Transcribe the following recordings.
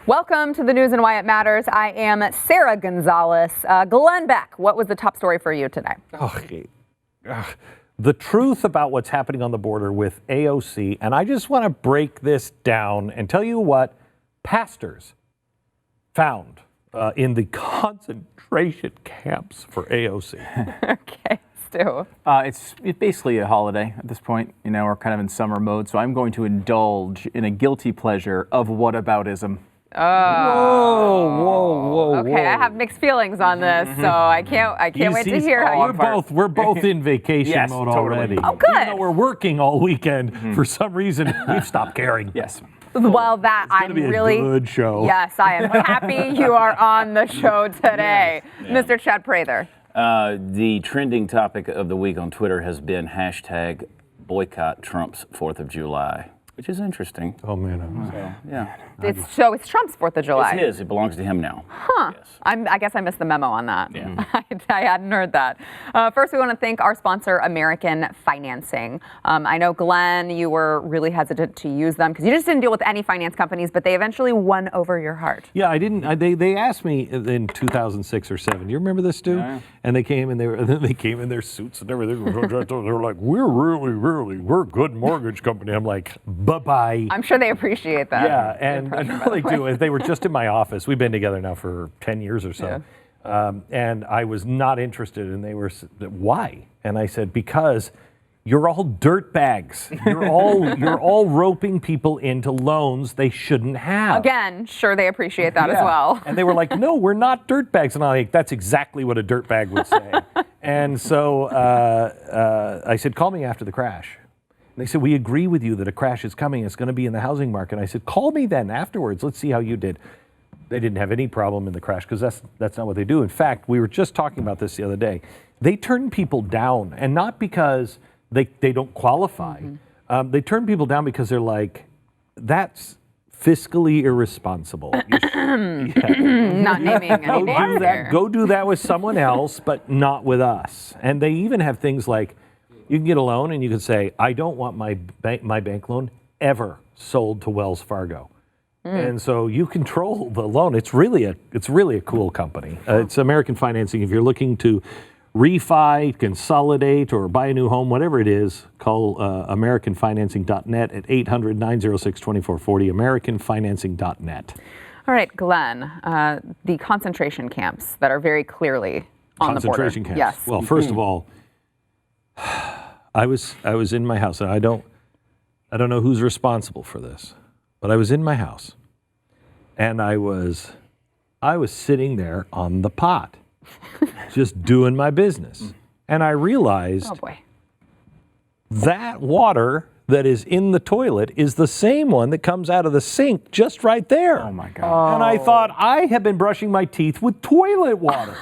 Welcome to the news and why it matters. I am Sarah Gonzalez. Glenn Beck, what was the top story for you today? The truth about what's happening on the border with AOC, and I just want to break this down and tell you what pastors found in the concentration camps for AOC. Okay, Stu. It's basically a holiday at this point. You know, we're kind of in summer mode, so I'm going to indulge in a guilty pleasure of whataboutism. Whoa. Okay, I have mixed feelings on this, so I can't wait to hear how you. We're both in vacation Yes, mode totally. already. Oh, good. Even though we're working all weekend, for some reason we've stopped caring. Yes. Well, that It's gonna be a good show. Yes, I am happy you are on the show today, Mr. Chad Prather. The trending topic of the week on Twitter has been hashtag boycott Trump's 4th of July, which is interesting. Oh man. Yeah. It's Trump's 4th of July. It's his. It belongs to him now. Huh. Yes. I guess I missed the memo on that. Yeah. I hadn't heard that. First, we want to thank our sponsor, American Financing. I know, Glenn, you were really hesitant to use them because you just didn't deal with any finance companies, but they eventually won over your heart. Yeah, I didn't. They asked me in 2006 or 7. Do you remember this, Stu? Yeah. And they came and they came in their suits and everything. They were like, we're a good mortgage company. I'm like, bye-bye. I'm sure they appreciate that. Yeah, and all they do is they were just in my office. We've been together now for 10 years or so. Yeah. And I was not interested, and they were, why? And I said, because you're all dirt bags. You're all roping people into loans they shouldn't have. Again, sure they appreciate that as well. And they were like, no, we're not dirt bags. And I'm like, that's exactly what a dirt bag would say. And so I said, call me after the crash. And they said, we agree with you that a crash is coming. It's going to be in the housing market. And I said, call me then afterwards. Let's see how you did. They didn't have any problem in the crash because that's not what they do. In fact, we were just talking about this the other day. They turn people down, and not because they don't qualify. Mm-hmm. They turn people down because they're like, that's fiscally irresponsible. Not naming any names there. Go do that with someone else, but not with us. And they even have things like, you can get a loan and you can say, I don't want my bank loan ever sold to Wells Fargo. And so you control the loan. It's really a cool company. It's American Financing. If you're looking to refi, consolidate, or buy a new home, whatever it is, call AmericanFinancing.net at 800-906-2440, AmericanFinancing.net. All right, Glenn, the concentration camps that are very clearly on the border. Concentration camps. Yes. Well, first of all, I was in my house, and I don't know who's responsible for this, but I was in my house, and I was sitting there on the pot, just doing my business, and I realized that water that is in the toilet is the same one that comes out of the sink just right there. Oh my God. And I thought, I have been brushing my teeth with toilet water.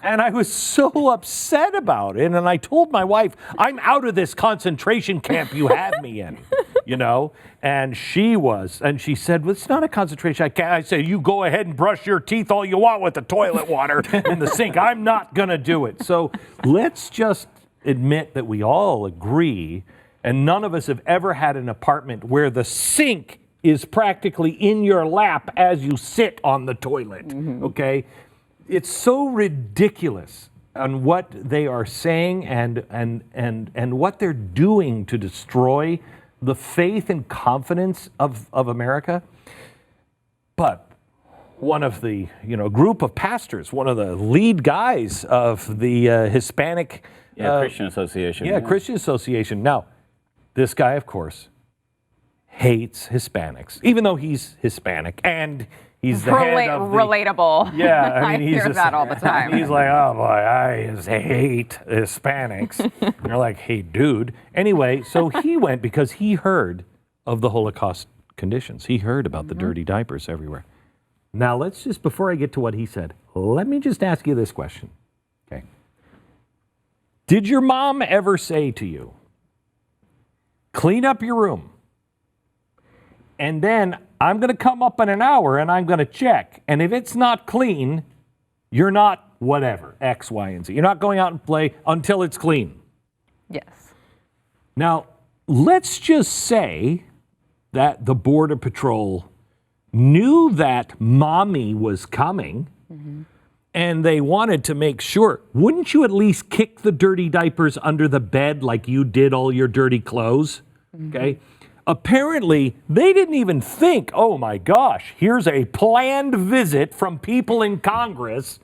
And I was so upset about it. And I told my wife, I'm out of this concentration camp you have me in, you know? And she said, well, it's not a concentration camp. I said, you go ahead and brush your teeth all you want with the toilet water in the sink. I'm not going to do it. So let's just admit that we all agree, and none of us have ever had an apartment where the sink is practically in your lap as you sit on the toilet, okay? It's so ridiculous on what they are saying and what they're doing to destroy the faith and confidence of America. But one of the group of pastors, one of the lead guys of the Hispanic Christian Association. Yeah, Christian Association. Now, this guy, of course, hates Hispanics, even though he's Hispanic and he's the head of the, relatable. Yeah, I mean, hear that all the time. He's like, oh boy, I just hate Hispanics. And you're like, hey, dude. Anyway, so he went because he heard of the Holocaust conditions. He heard about the dirty diapers everywhere. Now, let's just, before I get to what he said, let me just ask you this question. Okay. Did your mom ever say to you, clean up your room, and then I'm going to come up in an hour and I'm going to check. And if it's not clean, you're not whatever, X, Y, and Z. You're not going out and play until it's clean. Yes. Now, let's just say that the Border Patrol knew that mommy was coming, and they wanted to make sure. Wouldn't you at least kick the dirty diapers under the bed like you did all your dirty clothes? Okay. Apparently, they didn't even think, oh my gosh, here's a planned visit from people in Congress.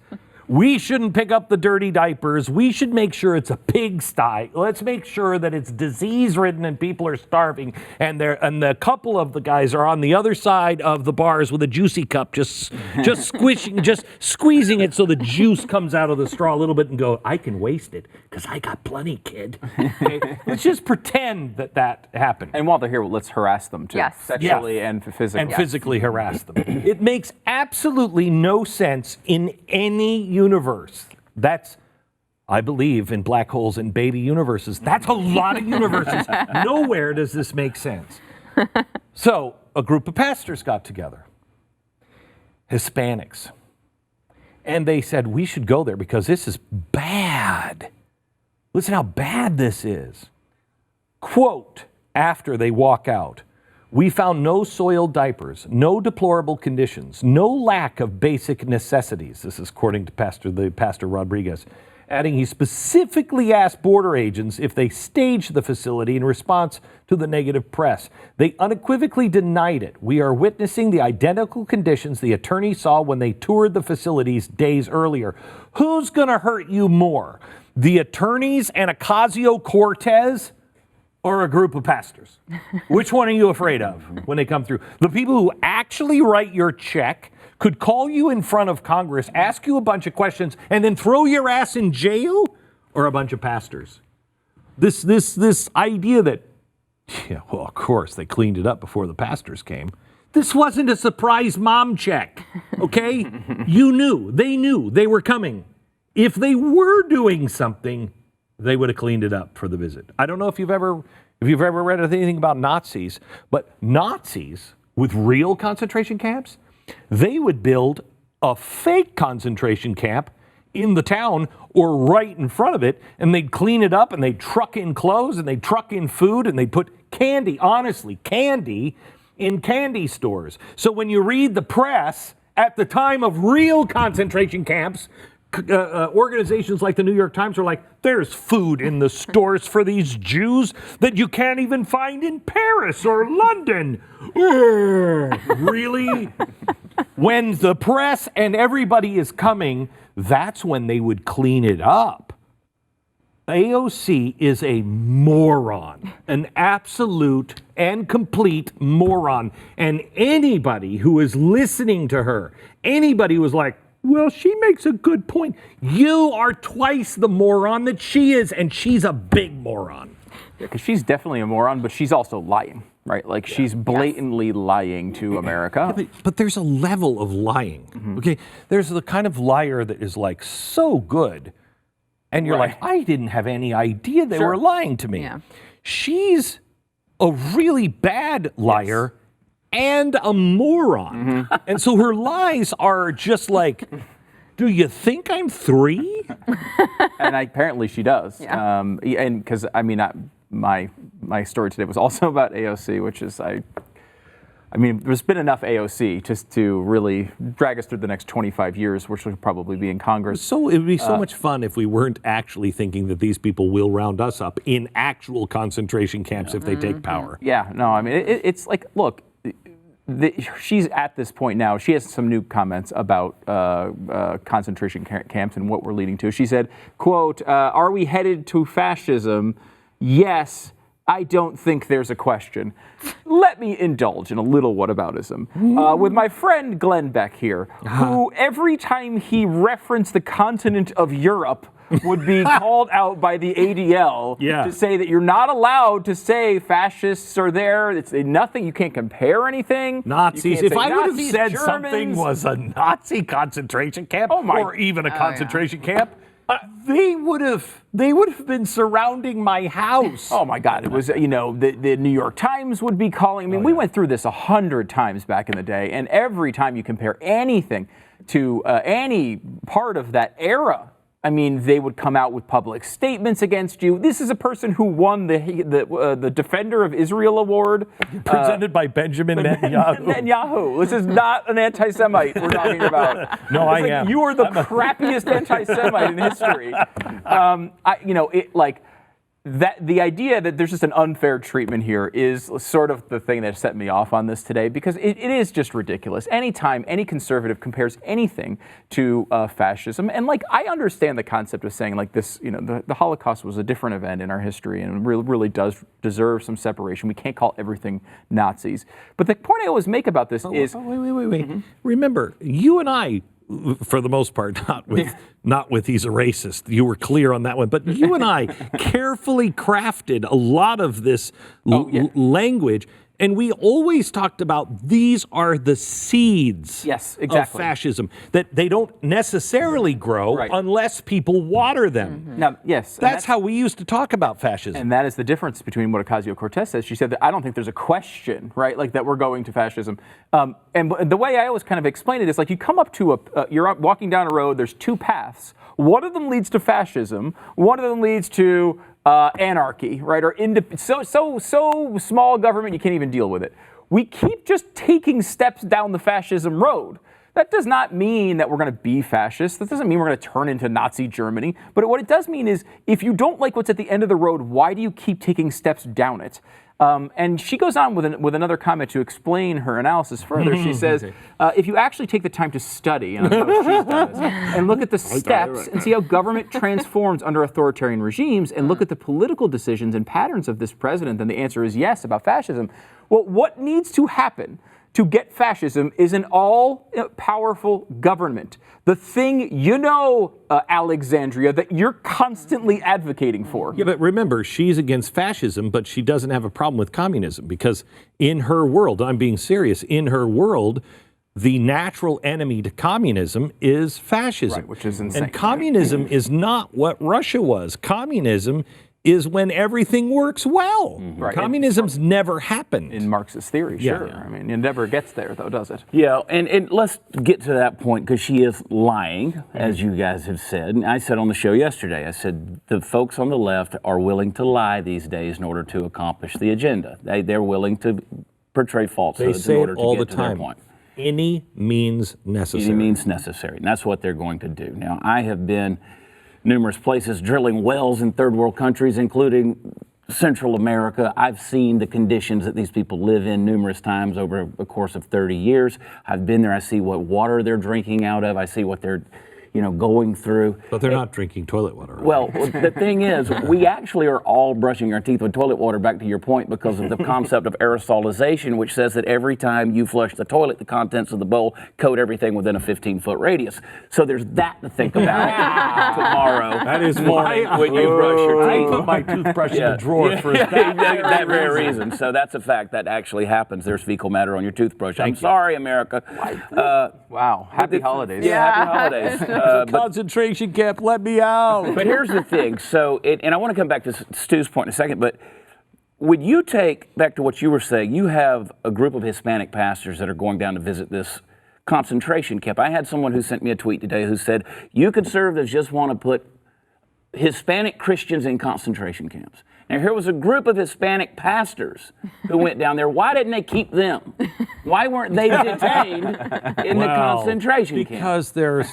We shouldn't pick up the dirty diapers. We should make sure it's a pigsty. Let's make sure that it's disease-ridden and people are starving. And the couple of the guys are on the other side of the bars with a juicy cup, just squeezing it so the juice comes out of the straw a little bit and go, I can waste it because I got plenty, kid. Okay? Let's just pretend that happened. And while they're here, let's harass them too, sexually and physically. And physically harass them. It makes absolutely no sense in any universe. I believe in black holes and baby universes. That's a lot of universes. Nowhere does this make sense. So a group of pastors got together, Hispanics, and they said, we should go there because this is bad. Listen how bad this is. Quote, after they walk out, we found no soiled diapers, no deplorable conditions, no lack of basic necessities. This is according to Pastor Rodriguez, adding he specifically asked border agents if they staged the facility in response to the negative press. They unequivocally denied it. We are witnessing the identical conditions the attorney saw when they toured the facilities days earlier. Who's going to hurt you more? The attorneys and Ocasio-Cortez? Or a group of pastors? Which one are you afraid of when they come through? The people who actually write your check could call you in front of Congress, ask you a bunch of questions, and then throw your ass in jail? Or a bunch of pastors? This idea that, yeah, well, of course, they cleaned it up before the pastors came. This wasn't a surprise mom check, okay? You knew, they were coming. If they were doing something, they would have cleaned it up for the visit. I don't know if you've ever read anything about Nazis, but Nazis with real concentration camps, they would build a fake concentration camp in the town or right in front of it, and they'd clean it up and they'd truck in clothes and they'd truck in food and they'd put candy, honestly, candy in candy stores. So when you read the press at the time of real concentration camps, organizations like the New York Times are like, there's food in the stores for these Jews that you can't even find in Paris or London. Really? When the press and everybody is coming, that's when they would clean it up. AOC is a moron, an absolute and complete moron. And anybody who is listening to her, anybody who is like, well, she makes a good point. You are twice the moron that she is, and she's a big moron. Yeah, because she's definitely a moron, but she's also lying, right? Like she's blatantly lying to America. Yeah, but there's a level of lying, okay? There's the kind of liar that is like so good, and you're like, I didn't have any idea they were lying to me. Yeah. She's a really bad liar. And a moron. And so her lies are just like, do you think I'm 3? And apparently she does. Yeah. And because, I mean, my story today was also about AOC, which is, I mean, there's been enough AOC just to really drag us through the next 25 years, which will probably be in Congress. So it would be so much fun if we weren't actually thinking that these people will round us up in actual concentration camps if they take power. Yeah, no, I mean, it's like, look, she's at this point now. She has some new comments about concentration camps and what we're leading to. She said, quote, are we headed to fascism? Yes, I don't think there's a question. Let me indulge in a little whataboutism. With my friend Glenn Beck here, who every time he referenced the continent of Europe would be called out by the ADL to say that you're not allowed to say fascists are there. It's nothing. You can't compare anything. Nazis. If I would have said something was a Nazi concentration camp or even a concentration camp, they would have been surrounding my house. Oh my God! It was the New York Times would be calling. I mean, we went through this 100 times back in the day, and every time you compare anything to any part of that era I mean, they would come out with public statements against you. This is a person who won the Defender of Israel Award. Presented by Benjamin Netanyahu. Netanyahu. This is not an anti-Semite we're talking about. No, I am. You are the crappiest anti-Semite in history. The idea that there's just an unfair treatment here is sort of the thing that set me off on this today, because it is just ridiculous. Anytime any conservative compares anything to fascism, and I understand the concept of saying this, the Holocaust was a different event in our history and really does deserve some separation. We can't call everything Nazis. But the point I always make about this is... Wait. Mm-hmm. Remember, you and I, for the most part, not with he's a racist. You were clear on that one. But you and I carefully crafted a lot of this language. And we always talked about these are the seeds of fascism, that they don't necessarily grow unless people water them. Mm-hmm. Now, that's how we used to talk about fascism. And that is the difference between what Ocasio-Cortez says. She said that I don't think there's a question, that we're going to fascism. And the way I always kind of explain it is you come up to you're walking down a road, there's two paths. One of them leads to fascism. One of them leads to anarchy, or so small government you can't even deal with it. We keep just taking steps down the fascism road. That does not mean that we're going to be fascist. That doesn't mean we're going to turn into Nazi Germany. But what it does mean is, if you don't like what's at the end of the road, why do you keep taking steps down it? And she goes on with another comment to explain her analysis further. She says, if you actually take the time to study, and I know she's done this, and look at the steps and see how government transforms under authoritarian regimes, and look at the political decisions and patterns of this president, then the answer is yes about fascism. Well, what needs to happen to get fascism is an all-powerful government. The thing, Alexandria, that you're constantly advocating for. Yeah, but remember, she's against fascism, but she doesn't have a problem with communism, because in her world, I'm being serious, in her world, the natural enemy to communism is fascism. Which is insane. And communism is not what Russia was. Communism is when everything works well. Communism's never happened. In Marxist theory, sure. I mean, it never gets there, though, does it? Yeah, and let's get to that point, because she is lying, as you guys have said. And I said on the show yesterday, I said the folks on the left are willing to lie these days in order to accomplish the agenda. They're willing to portray falsehoods in order to get to their point. Any means necessary. Any means necessary, and that's what they're going to do. Now, I have been numerous places drilling wells in third world countries, including Central America. I've seen the conditions that these people live in numerous times over a course of 30 years. I've been there. I see what water they're drinking out of. I see what they're going through. But they're not drinking toilet water. Right? Well, the thing is, we actually are all brushing our teeth with toilet water, back to your point, because of the concept of aerosolization, which says that every time you flush the toilet, the contents of the bowl coat everything within a 15-foot radius. So there's that to think about tomorrow. That is when you brush your teeth. I put my toothbrush in the drawer for that very reason. So that's a fact that actually happens. There's fecal matter on your toothbrush. I'm sorry, America. Wow. Happy holidays. Yeah, happy holidays. Concentration camp, let me out. But here's the thing. So, and I want to come back to Stu's point in a second, but would you take, back to what you were saying, you have a group of Hispanic pastors that are going down to visit this concentration camp. I had someone who sent me a tweet today who said, you conservatives just want to put Hispanic Christians in concentration camps. Now, here was a group of Hispanic pastors who went down there. Why didn't they keep them? Why weren't they detained in the concentration camp? Because there's,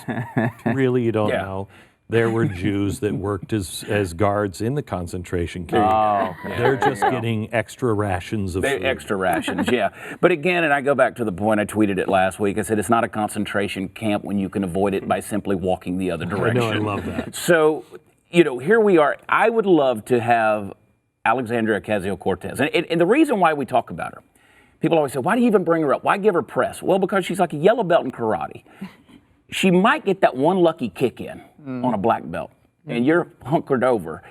really, you don't know, there were Jews that worked as guards in the concentration camp. Oh, okay. They're just getting extra rations of food. Extra rations, yeah. But again, and I go back to the point, I tweeted it last week, I said it's not a concentration camp when you can avoid it by simply walking the other direction. I know, I love that. So, here we are. I would love to have Alexandria Ocasio-Cortez. And the reason why we talk about her, people always say, why do you even bring her up? Why give her press? Well, because she's like a yellow belt in karate. She might get that one lucky kick in on a black belt, and you're hunkered over.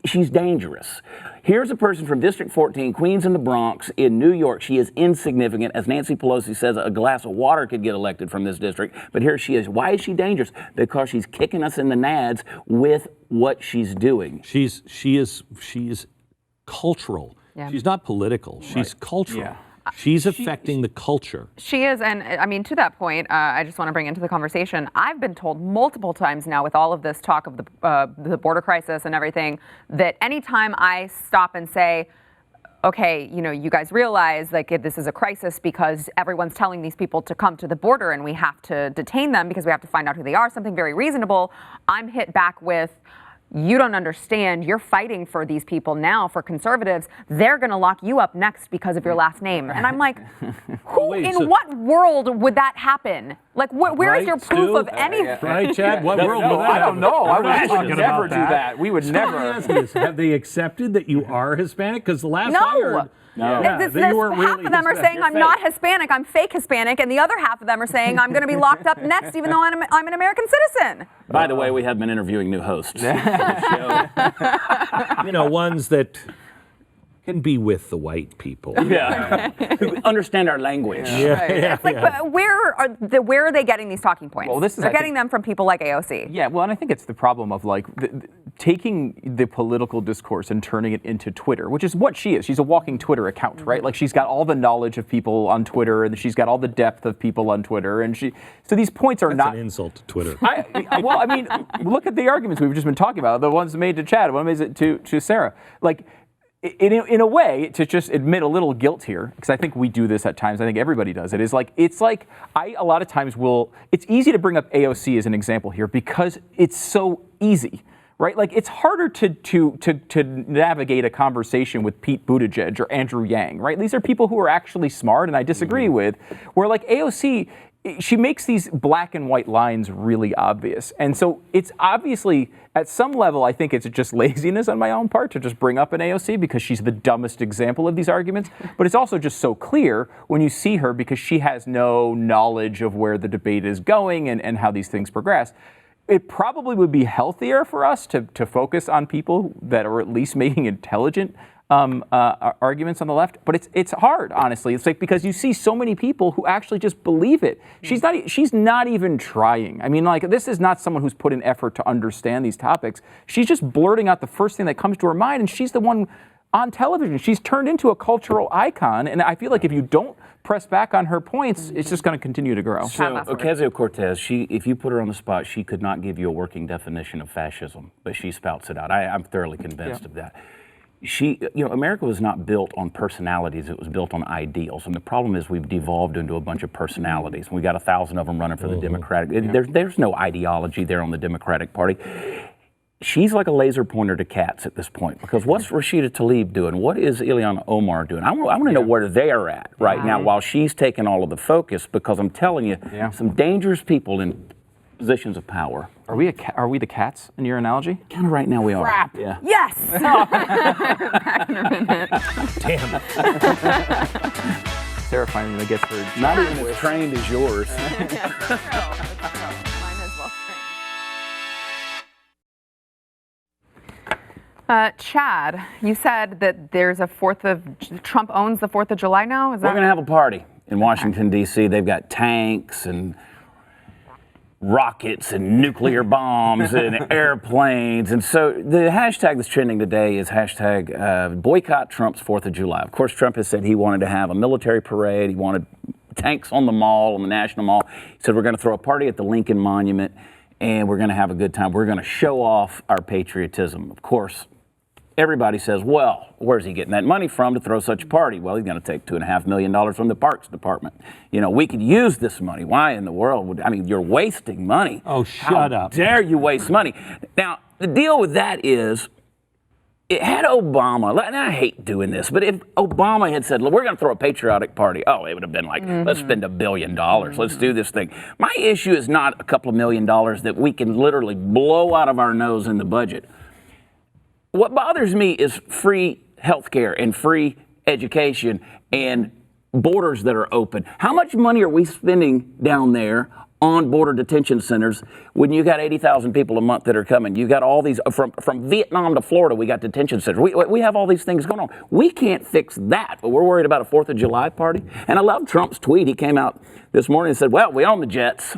She's dangerous. Here's a person from District 14, Queens in the Bronx, in New York. She is insignificant. As Nancy Pelosi says, a glass of water could get elected from this district. But here she is. Why is she dangerous? Because she's kicking us in the nads with what she's doing. She is cultural. Yeah. She's not political. She's cultural. Yeah. She's affecting the culture. She is, and I mean, to that point, I just want to bring into the conversation, I've been told multiple times now with all of this talk of the border crisis and everything, that anytime I stop and say, okay, you guys realize like if this is a crisis because everyone's telling these people to come to the border and we have to detain them because we have to find out who they are, something very reasonable, I'm hit back with, you don't understand. You're fighting for these people now, for conservatives. They're going to lock you up next because of your last name. And I'm like, what world would that happen? Like, where is your proof of anything? Right, Chad? What world would that happen? I don't know. I would Talking never about do that. We would never. Let me ask this. Have they accepted that you are Hispanic? Because the last I heard, that you weren't half really of them are saying I'm not Hispanic, I'm fake Hispanic, and the other half of them are saying I'm going to be locked up next, even though I'm an American citizen. By the way, we have been interviewing new hosts. Ones that can be with the white people. Yeah, who understand our language. It's like, but where are they getting these talking points? Well, they're getting them from people like AOC. Yeah, well, and I think it's the problem of like taking the political discourse and turning it into Twitter, which is what she is. She's a walking Twitter account, right? Like she's got all the knowledge of people on Twitter, and she's got all the depth of people on Twitter, and so these points are not an insult to Twitter. Well, I mean, look at the arguments we've just been talking about. The ones made to Chad, one made to Sarah. Like, in a way, to just admit a little guilt here, because I think we do this at times. I think everybody does it. It's like I a lot of times will. It's easy to bring up AOC as an example here because it's so easy, right? Like it's harder to navigate a conversation with Pete Buttigieg or Andrew Yang, right? These are people who are actually smart, and I disagree with. Where like AOC, she makes these black and white lines really obvious. And so it's obviously, at some level, I think it's just laziness on my own part to just bring up an AOC because she's the dumbest example of these arguments. But it's also just so clear when you see her because she has no knowledge of where the debate is going and how these things progress. It probably would be healthier for us to focus on people that are at least making intelligent arguments on the left, but it's hard, honestly. It's like because you see so many people who actually just believe it. She's not even trying. I mean, like this is not someone who's put in effort to understand these topics. She's just blurting out the first thing that comes to her mind, and she's the one on television. She's turned into a cultural icon, and I feel like if you don't press back on her points, it's just going to continue to grow. So Ocasio-Cortez, if you put her on the spot, she could not give you a working definition of fascism, but she spouts it out. I'm thoroughly convinced of that. America was not built on personalities, it was built on ideals. And the problem is we've devolved into a bunch of personalities. We got 1,000 of them running for the Democratic. There's no ideology there on the Democratic Party. She's like a laser pointer to cats at this point because what's Rashida Tlaib doing? What is Ilhan Omar doing? I want to know where they're at right now while she's taking all of the focus because I'm telling you, some dangerous people in positions of power. Are we the cats in your analogy? Kind of right now we are. Crap. Yeah. Yes. Damn it. Sarah finally gets her. Not even as trained as yours. Mine is well trained. Chad, you said that there's Trump owns the 4th of July now? We're going to have a party in Washington, D.C. They've got tanks and rockets and nuclear bombs and airplanes. And so the hashtag that's trending today is hashtag boycott Trump's 4th of July. Of course, Trump has said he wanted to have a military parade. He wanted tanks on the mall, on the National Mall. He said we're going to throw a party at the Lincoln Monument and we're going to have a good time. We're going to show off our patriotism. Of course, everybody says, well, where's he getting that money from to throw such a party? Well, he's going to take $2.5 million from the Parks Department. We could use this money. Why in the world would, you're wasting money. Oh, shut up. How dare you waste money? Now, the deal with that is, it had Obama, and I hate doing this, but if Obama had said, look, we're going to throw a patriotic party, it would have been like, let's spend $1 billion. Let's do this thing. My issue is not a couple of $1 million that we can literally blow out of our nose in the budget. What bothers me is free healthcare and free education and borders that are open. How much money are we spending down there on border detention centers when you got 80,000 people a month that are coming? You got all these, from Vietnam to Florida, we got detention centers. We have all these things going on. We can't fix that, but we're worried about a 4th of July party. And I love Trump's tweet. He came out this morning and said, well, we own the jets.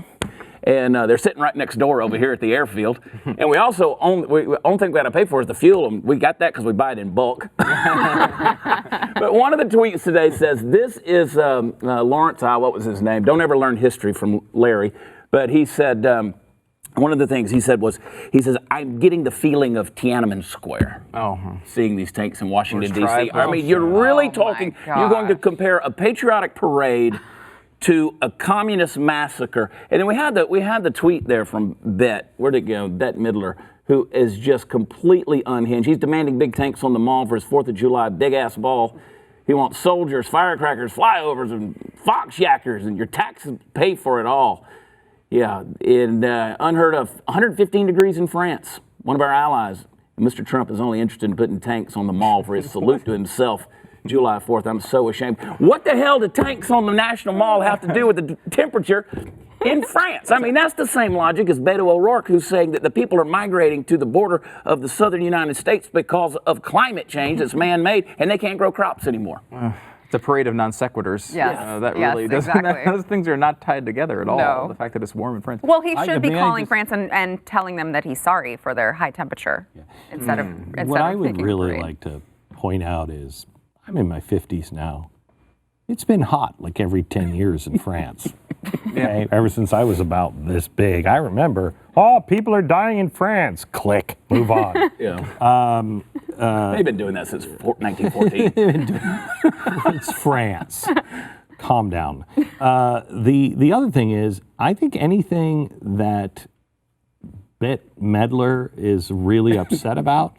and they're sitting right next door over here at the airfield. And we also only thing we got to pay for is the fuel, and we got that because we buy it in bulk. But one of the tweets today says, this is Lawrence, what was his name? Don't ever learn history from Larry. But he said, one of the things he said was, he says, I'm getting the feeling of Tiananmen Square. Seeing these tanks in Washington, D.C. I mean, you're really talking, you're going to compare a patriotic parade to a communist massacre. And then we had the tweet there from Bet, where'd it go? Bet Midler, who is just completely unhinged. He's demanding big tanks on the mall for his 4th of July big-ass ball. He wants soldiers, firecrackers, flyovers, and foxyackers, and your taxes pay for it all. Yeah, and unheard of, 115 degrees in France, one of our allies. Mr. Trump is only interested in putting tanks on the mall for his salute to himself. July 4th, I'm so ashamed. What the hell do tanks on the National Mall have to do with the temperature in France? I mean, that's the same logic as Beto O'Rourke, who's saying that the people are migrating to the border of the southern United States because of climate change that's man-made, and they can't grow crops anymore. It's a parade of non sequiturs. Yes. That really doesn't. Exactly. Those things are not tied together at all. No. The fact that it's warm in France. Well, he should be I calling just- France and telling them that he's sorry for their high temperature instead of What I would making a really parade. like to point out is I'm in my 50s now. It's been hot like every 10 years in France. Okay? Ever since I was about this big. I remember, people are dying in France. Click, move on. They've been doing that since 1914. It's France. Calm down. The other thing is, I think anything that Bette Midler is really upset about,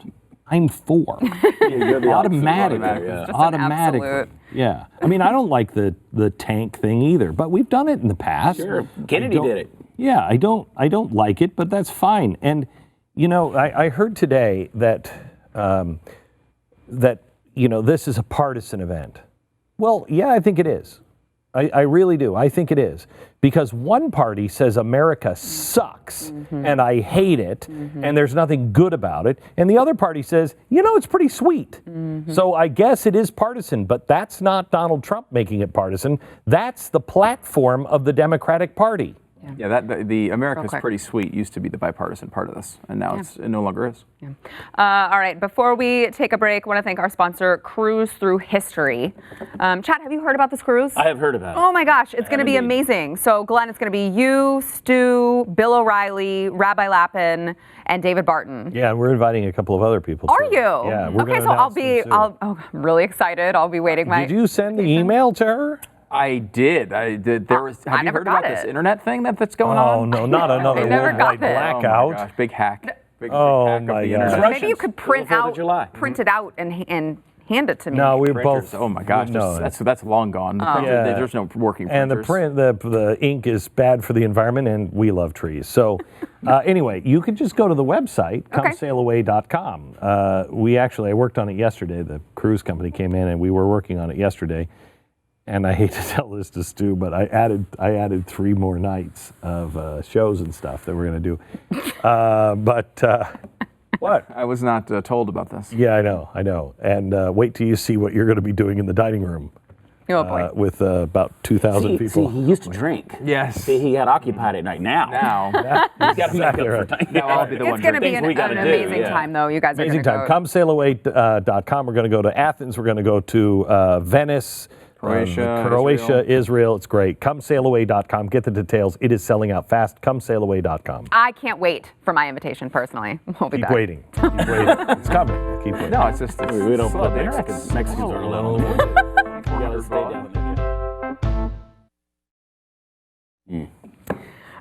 I'm for. Automatically. Just an Automatically. absolute- Yeah. I mean, I don't like the tank thing either, but we've done it in the past. Sure. Kennedy I don't- did it. Yeah, I don't like it, but that's fine. And I heard today that this is a partisan event. Well, yeah, I think it is. I really do. I think it is. Because one party says America sucks and I hate it and there's nothing good about it. And the other party says, it's pretty sweet. So I guess it is partisan, but that's not Donald Trump making it partisan. That's the platform of the Democratic Party. Yeah, the America's quick. pretty sweet used to be the bipartisan part of this, and now it no longer is. All right, before we take a break, I want to thank our sponsor, Cruise Through History. Chad, have you heard about this cruise? I have heard about it. Oh my gosh, it's going to be indeed. amazing. So, Glenn, it's going to be you, Stu, Bill O'Reilly, Rabbi Lappin, and David Barton. Yeah, we're inviting a couple of other people. Are too. you? Yeah, we're Okay, gonna so I'll announce be. them soon. I'm really excited. I'll be waiting. Did you send the email to her? I did. There was. I Have you never heard got about this it. internet thing that's going Oh on? no, not another I never worldwide got it. blackout. Oh my gosh, big hack. Big Oh hack my of the gosh. internet. Maybe you could print Till the 4th of July. print it out and hand it to me. No, we Printers, both. oh my gosh, no, that's long gone. The printer, Yeah. There's no working and printers. the ink is bad for the environment, and we love trees. So anyway, you can just go to the website, Okay. comesailaway.com. I worked on it yesterday. The cruise company came in, and we were working on it yesterday. And I hate to tell this to Stu, but I added 3 more nights of shows and stuff that we're going to do. What? I was not told about this. Yeah, I know. And wait till you see what you're going to be doing in the dining room Oh boy. with about 2,000 people. See, he used to drink. Yes. See, he got occupied at night. Now Now, he's got to make up exactly for right. time. now I'll be the It's one going to be drinking. an we gotta do, amazing yeah. time, though. You guys Amazing are time. going to go. Comesailaway.com. We're going to go to Athens. We're going to go to Venice. Croatia, Israel. It's great. Comesailaway.com. Get the details. It is selling out fast. Comesailaway.com. I can't wait for my invitation personally. We'll be Keep back. waiting. Keep waiting. It's coming. Keep waiting. No, it's just We don't slow. put The Mexicans. internet's Mexicans slow. aren't allowed on board. We gotta stay down there.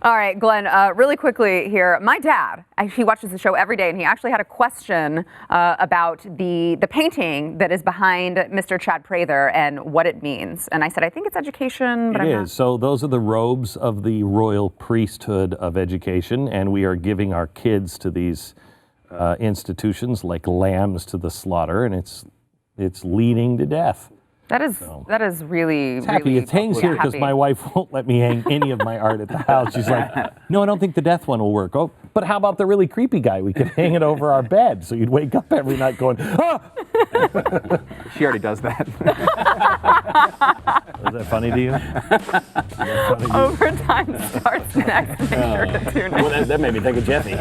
All right, Glenn, really quickly here. My dad, he watches the show every day, and he actually had a question about the painting that is behind Mr. Chad Prather and what it means. And I said, I think it's education, but It I'm is. not. So those are the robes of the royal priesthood of education, and we are giving our kids to these institutions like lambs to the slaughter, and it's leading to death. That is really, Happy. really It hangs here because happy. my wife won't let me hang any of my art at the house. She's like, no, I don't think the death one will work. Oh, but how about the really creepy guy? We could hang it over our bed so you'd wake up every night going, ah! She already does that. Is that funny to you? Overtime starts next. Make sure to tune in. Well, that made me think of Jesse.